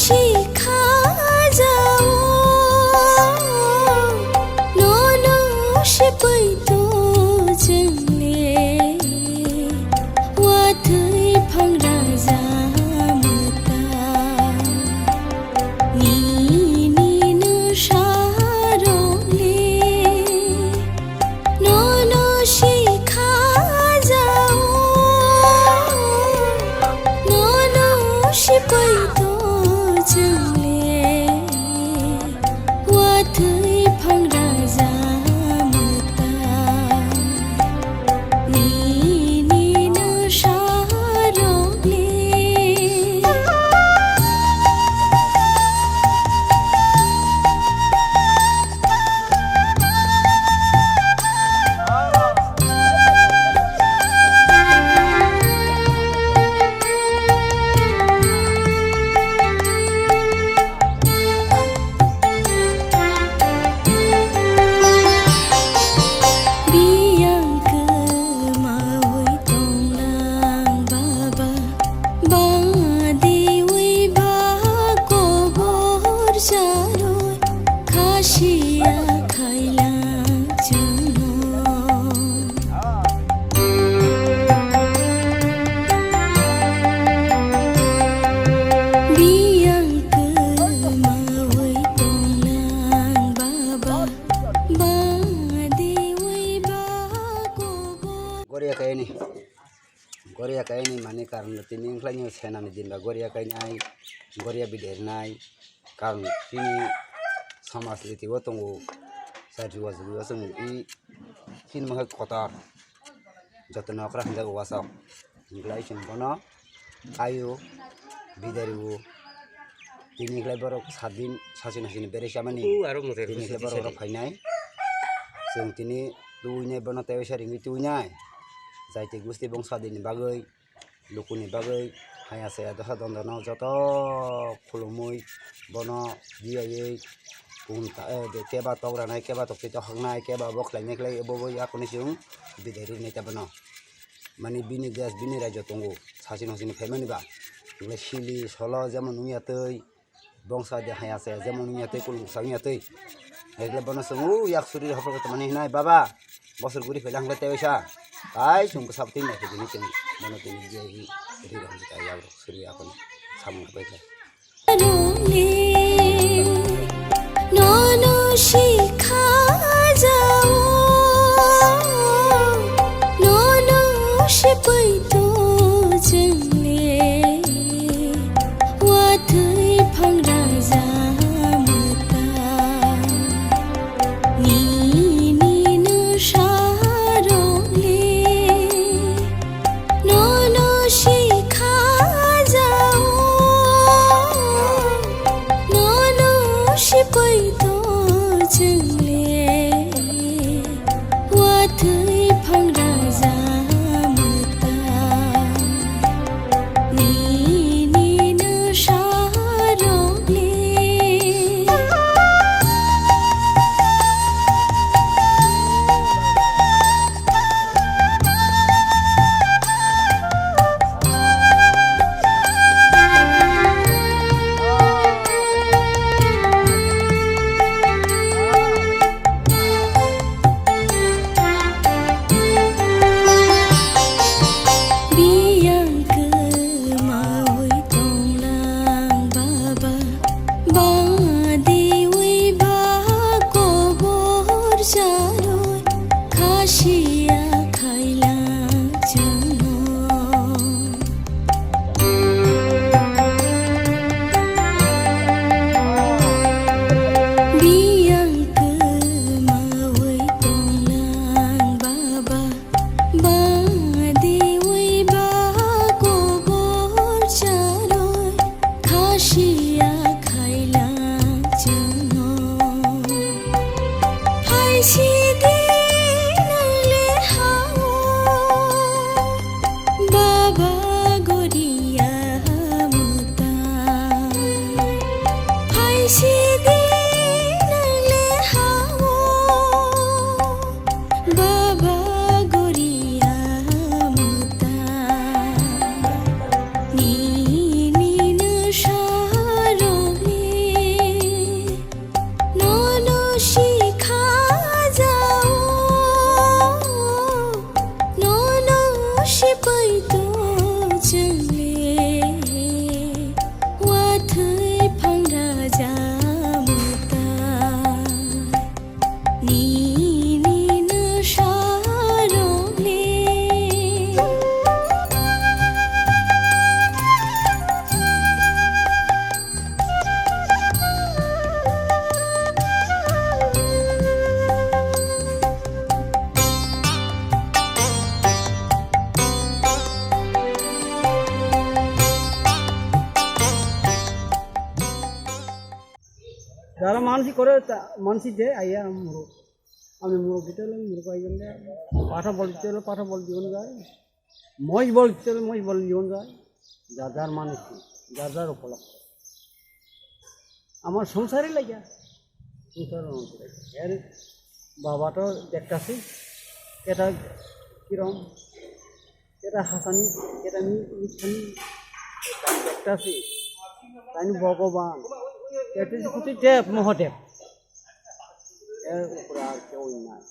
শিখা যাও ননো শিপাইতো जोंले वाथै फांग्रा जामता निनो शारले ननो शिखा जाओ ननो शिपाइतो जोंले वाथै फांग्रा जामता निनो शारले खासिया खाइला जोनो बियांको मावै तंलां बाबा बादेवै बागोबो Goria kaini mani karena tini ingklanya senan dinda goria kaini ai goria bidernai karena tini sama seliti watungu saya juga semu I tin mah kotor jatuh nakra hendak wasak ingklai cuma kono ayu bidariu tini ingklai baru sadin sasin hasin beresamani tini ingklai baru orang kainai seng tini tuanya bana tewe sharing tuanya जायते गुस्ती बंसादिनि बागै लुकुनि बागै हायासे दहा दन्दनो जत खुलुमै बन दियै कुंता केबा तौरानाय केबा तक्ति तखनाय केबा बखलायनायखलाय बबो याखनि सिं बिदेरि नेता बन माने बिनि देश बिनि राज्य तंगो सासिन हसिनि फेमानि बा इले सिलि सल जेमन नुयातै बंसा दे हायासे जेमन नुयातै कुलुं साउयातै एगले बन सङु याखसुरि हफक माने नाय बाबा बसर गुरि फैलांले तेवेसा Ay, sungguh sabtu ini begini ceng, mana tinggi dia ini, jadi dah kita ya bro, suri apa nih, sama apa itu? ननो शिखा जाओ ननो शिपाइतो जोंले वाथै फांग्रा जामता निनो शारले ननो शिखा जाओ ननो शिपाइतो जोंले वाथै फांग्रा जामता निनो शारले बियांको मावै तंलां बाबा बादेवै बागोबर जारोय खासिया खाइला जोनो बियांको मावै तंलां बाबा बादेवै बागोबर जारोय खासिया खाइला जोनो फाइसि दिनले हाओ बाबा गोरिया मुता फाइसि दिनले हाओ बाबा गोरिया मुता निनो शारो যারা মানসিক করে মানসিক দেয় আইয়া মুরগ আমি মুরগ দিতে হলে মুরগ আইজন দেয় পাঠা বল দিতে হলে পাঠা বল জীবন যায় মহিষ বল দিতে হলে মহিষ বল জীবন যায় যার যার মানুষ যার যার উপলক্ষ আমার সংসারই লাগে সংসার এর বাবাটা দেখতেছি এটা কিরম এটা হাসানি এটা মিঠানি দেখতেছি তাই ভগবান এটা হচ্ছে দেব মহাদেব এর উপরে আর কেউ নাই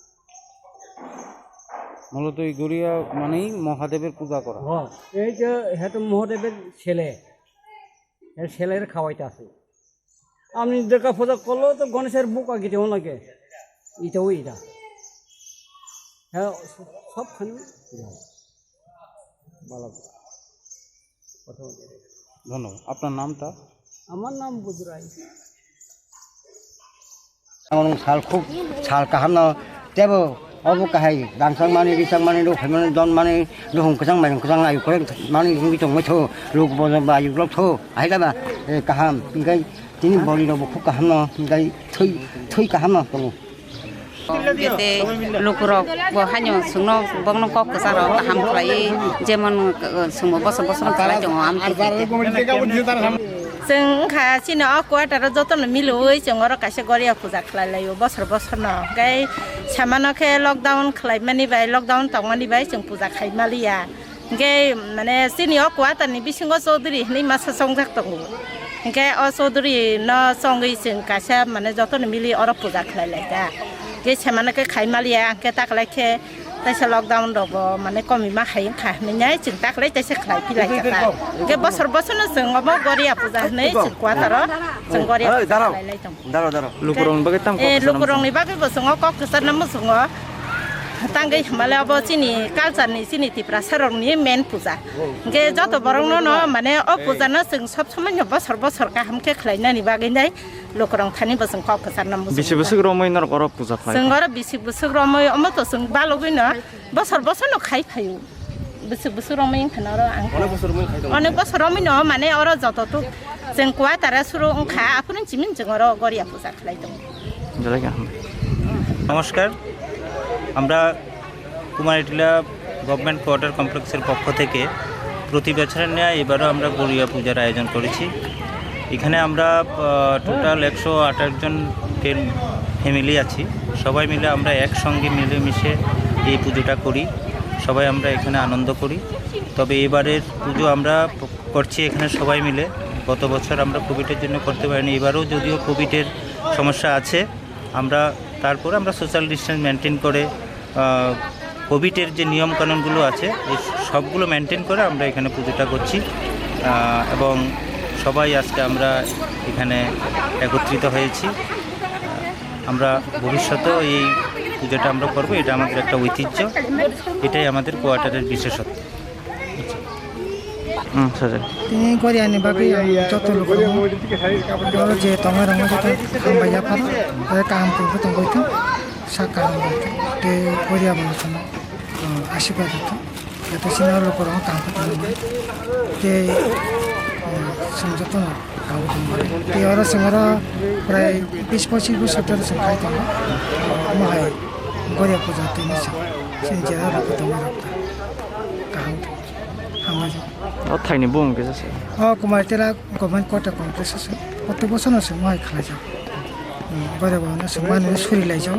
মূলত এই গড়িয়া মানেই মহাদেবের পূজা করা। হ্যাঁ এই যে হ্যাঁ মহাদেবের ছেলে এর ছেলের খাওয়াইতে আছে আপনি দেখা পূজা করলেও তো গণেশের বুক আগে যেও লাগে এটাও এটা হ্যাঁ সবখানে ভালো কথা ধন্যবাদ। আপনার নামটা? আমার নাম বুধরাই। Ang sal khúc sal cả ham nó tiếp ở một cái đằng sang mani đi sang mani đâu phải mani don mani đâu không cái sang mày cái sang này có mani cũng bị trồng mấy thô lúc bao giờ bà dùng lót thô ấy đó mà cả ham cái chính bò đi đâu một khúc cả ham nó cái thui cả ham nó tông Jadi lukurok bahanya sungno bangno kok kesaro kaham klai jeman semua bos-bos kala jong am जों खा सिनो quarter जतन मिलुइ जों अर कासे गरिया पूजा खलायलायो बसर बसर न गाय सामानखे lockdown खलायमानि bye lockdown तंमानि bye जों पूजा खायमालिया गाय माने सिनियो क्वार्टारनि बिसिंग चौधुरी नि मासा संजाक दङ गाय अ चौधुरी न संगै जों कासे माने जतन मिलि अर पूजा खलायलायदा गाय सामानखे खायमालिया आंके ताकलायखे तासे लकडाउन दब माने कमी मा खायन खा मिनाय जों ताकलाय तासे खलाय पिलाय जाता गाय बसर बसर जों अब गरिया पूजा नै जों क्वार्टार जों गरिया खलायलाय दं दारो लुकुरं बागै ताम लुकुरंनि बागै बसङो कक्सर नाम बसङो तांगै माले अब चिनि कालचारनि चिनि तिप्रा सरंनि मेन पूजा गे जत बरंनो न माने अ पूजा न जों सब समय बसर बसर काहामखे खलायनानि बागै नै लुकुरं थानि बसङ कक्सर नाम बसङ बिसे बसग रमै नर गर पूजा खाय जों गर बिसे बसग रमै अमत जों बालगै न बसर बसर न खाइ फायु बिसे बसग रमै खनर आं अनेक बसर रमै न माने अर जततो जों क्वाटारा सुरु खा आपुन जिमिन जों अर गरिया पूजा खलायदों जलागा। নমস্কার, আমরা কুমারীটিলা গভর্নমেন্ট কোয়ার্টার কমপ্লেক্সের পক্ষ থেকে প্রতি বছরের ন্যায় এবারও আমরা গড়িয়া পূজার আয়োজন করেছি। এখানে আমরা টোটাল 128 জনের ফ্যামিলি আছি, সবাই মিলে আমরা একসঙ্গে মিলেমিশে এই পুজোটা করি, সবাই আমরা এখানে আনন্দ করি। তবে এবারের পুজো আমরা করছি এখানে সবাই মিলে। গত বছর আমরা কোভিডের জন্য করতে পারিনি, এবারও যদিও কোভিডের সমস্যা আছে তারপরে আমরা সোশ্যাল ডিস্টেন্স মেনটেন করে কোভিডের যে নিয়মকানুনগুলো আছে এই সবগুলো মেনটেন করে আমরা এখানে পুজোটা করছি এবং সবাই আজকে আমরা এখানে একত্রিত হয়েছি। আমরা ভবিষ্যতেও এই পুজোটা আমরা করব, এটা আমাদের একটা ঐতিহ্য, এটাই আমাদের কোয়ার্টারের বিশেষত্ব। তিনি गरियानि बागै जत लोक जे तंगा रंग जत खामबाया फार काम को तंग गइथो साका ते गरिया बसन आशीर्वाद दिथो जत सिना लोक रंग काम को ते समझतो काम ते और संगर प्राय 20-25 बছর ধরে संखाय दङ माय गरिया पूजा तिनि सिन जेरा लोक तंग काम थाइनि बुं गेसे कुमारटेला गभर्नमेंट क्वार्टार कमप्लेक्स আছে কত বছর আছে মই খালা যাও গরে বনে সমান সুরি লাই যাও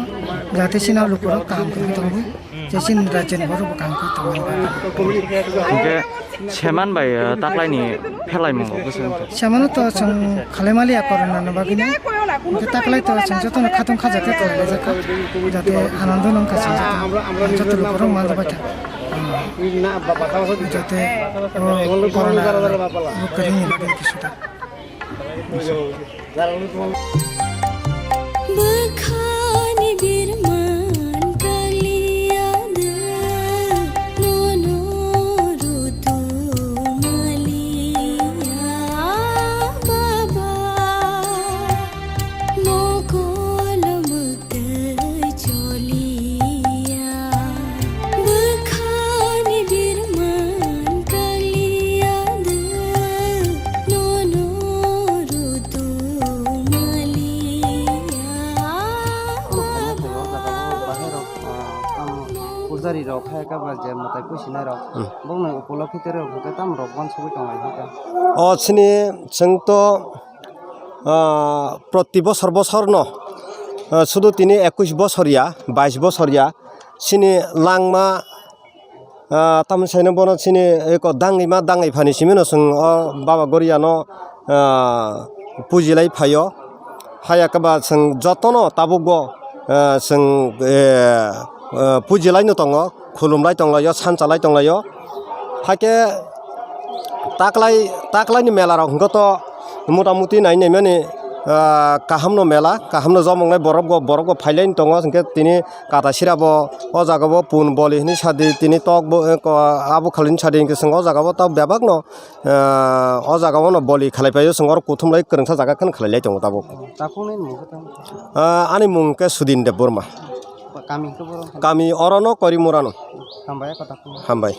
যাতে সিনা লোকরা কাম করে তবে যে সিন রাজ্যের বড় কাম করে गे सेमान बाय ताकलायनि फेलाय मंगो गोसो सेमान तो जों खालायमालिया करना नबागिने ताकलाय तो जों जतन खातम खाजाके तो जाका जाते आनंद नम कासे जत लोकरा मानजा बाथा जाते करना करिनि बागै किसुता बखानी बिरमान कालियाद नोनो रुतु मालिया बाबा मोकोल मुक्त चलिया बखानी बिरमान कालियाद नोनो Rutu Mallya pujari rok hai ka ba je matai pusina rok bong na upolokhi tere rok ka tam rok bon subi tongai hita sini जोंतो প্রতি বছর বছর ন শুধু তিনি 21 বছরিয়া 22 বছরিয়া সিনি লাংমা তামসাইনো বন সিনি এক দাঙ্গি মা দাঙ্গি ফানি সিমিনো जों बाबा गरियानो पुजिलाय फायो हायाकबा जों जतनो ताबुगो जों पुजिलायनो दङ खुलुमलाय दंलायो सानजालाय दंलायो हाके ताकलायनि मेलाराव हंगत मटामटी नायनाय माने काहामनो मेला काहामनो जमंनाय बरफगो फाइलायनि दङ जोंके तिनि काटा सिराबो अ जागाबो पुन बलिनि सादि तिनि तक आबु खालिनि सादि जों अ जागाबो तक बेबागनो अ जागाबो बलि खालायफायो जों अर कुथुमलाय गोरोंसा जागाखौन खालायलाय दङ ताबो ताखौनो मुखता आनि मुंके सुदिन देब बर्मा कामी अरनो करिमुरानो हामबाय कथाखौ हामबाय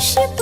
Ship